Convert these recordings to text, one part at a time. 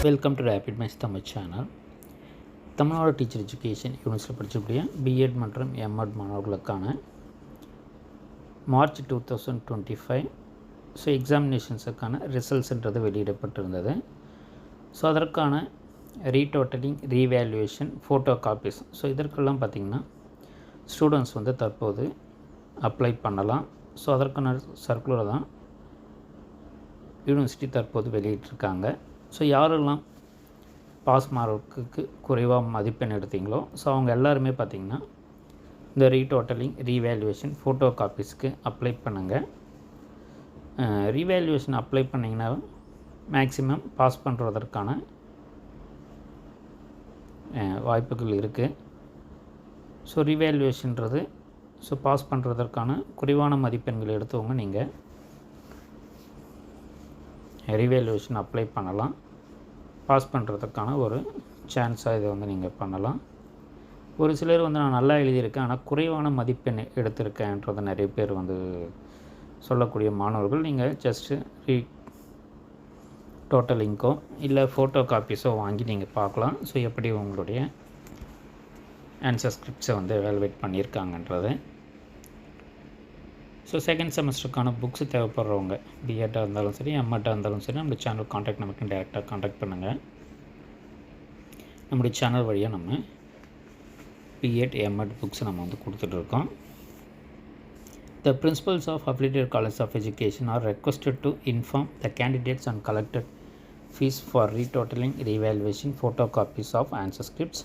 Welcome to rapid maths Tamil channel. Tamil Nadu teacher education யூனிவர்சிட்டியில் படிக்கக்கூடிய BEd மற்றும் எம்எட் மாணவர்களுக்கான மார்ச் 2025 எக்ஸாமினேஷன்ஸுக்கான ரிசல்ட்ஸ்ன்றது வெளியிடப்பட்டிருந்தது. அதற்கான ரீடோட்டலிங், ரீவேல்யூவேஷன், ஃபோட்டோ காப்பீஸ் இதற்கெல்லாம் பார்த்திங்கன்னா ஸ்டூடெண்ட்ஸ் தற்போது அப்ளை பண்ணலாம். அதற்கான சர்க்குலர் தான் யூனிவர்சிட்டி தற்போது வெளியிட்டிருக்காங்க. யாரெல்லாம் பாஸ் மார்க்குக்கு குறைவாக மதிப்பெண் எடுத்தீங்களோ அவங்க எல்லாருமே பார்த்திங்கன்னா இந்த ரீடோட்டலிங், ரீவேல்யூவேஷன், ஃபோட்டோ காப்பீஸ்க்கு அப்ளை பண்ணுங்கள். ரீவேல்யூவேஷன் அப்ளை பண்ணிங்கன்னா மேக்ஸிமம் பாஸ் பண்ணுறதற்கான வாய்ப்புகள் இருக்குது. ரீவேல்யூவேஷன்றது பாஸ் பண்ணுறதற்கான குறைவான மதிப்பெண்கள் எடுத்தவங்க நீங்கள் ரீவேல்யூவேஷன் அப்ளை பண்ணலாம். பாஸ் பண்ணுறதுக்கான ஒரு சான்ஸாக இதை நீங்கள் பண்ணலாம். ஒரு சிலர் நான் நல்லா எழுதியிருக்கேன் ஆனால் குறைவான மதிப்பெண் எடுத்திருக்கேன்றதை நிறைய பேர் சொல்லக்கூடிய மாணவர்கள் நீங்கள் ஜஸ்ட்டு டோட்டலிங்கோ இல்லை ஃபோட்டோ காப்பீஸோ வாங்கி நீங்கள் பார்க்கலாம். எப்படி உங்களுடைய ஆன்சர் ஸ்கிரிப்ட்ஸை எவாலுவேட் பண்ணியிருக்காங்கன்றது. செகண்ட் செமஸ்டருக்கான புக்ஸ் தேவைப்படுறவங்க பிஎட்டாக இருந்தாலும் சரி, எம்எட்டாக இருந்தாலும் சரி, நம்மளுடைய சேனல் காண்டாக்ட் நமக்கு டேரெக்டாக காண்டாக்ட் பண்ணுங்கள். நம்முடைய சேனல் வழியாக நம்ம பிஎட், எம்எட் புக்ஸ் நம்ம கொடுத்துட்ருக்கோம். The principals of affiliated colleges of education are requested to inform the candidates on collected fees for retotaling, revaluation, photocopies of answer scripts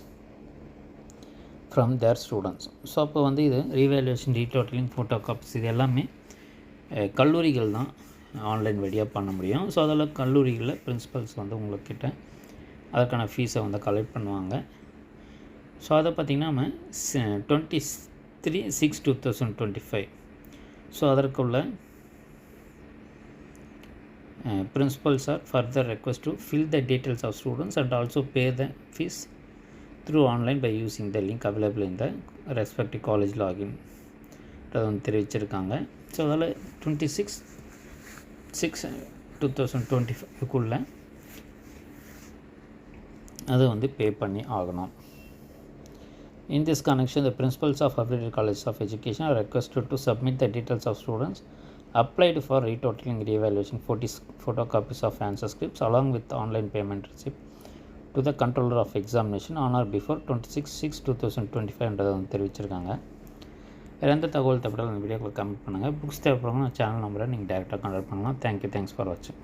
from their students. அப்போ இது revaluation, retotalling, photo copies இது எல்லாமே கல்லூரிகள் தான் online வழியாக பண்ண முடியும். அதில் கல்லூரிகளில் பிரின்சிபல்ஸ் உங்கள்கிட்ட அதற்கான ஃபீஸை கலெக்ட் பண்ணுவாங்க. அதை பார்த்திங்கன்னா நம்ம 23/6/2025 அதற்குள்ள principals are further request to fill the details of students and also pay the fees through online by using the link available in the respective college login தெரிவிச்சிருக்காங்க. அதில் 26/6/2025 அது பே பண்ணி ஆகணும். In this connection, the principals of affiliated colleges of education are requested to submit the details of students applied for retotaling, reevaluation, photocopies of answer scripts along with online payment receipt to the controller of examination on or before 26/6/2025 என்றதை தெரிவிச்சிருக்காங்க. வேறு எந்த தகவல் தேவைப்பட்டாலும் அந்த வீடியோக்களை comment பண்ணுங்கள். Books தேவைப்படுறவங்க சேனல் நம்பரை நீங்கள் டேரெக்டாக கான்டாக்ட் பண்ணலாம். தேங்க்ஸ் ஃபார் வாட்சிங்.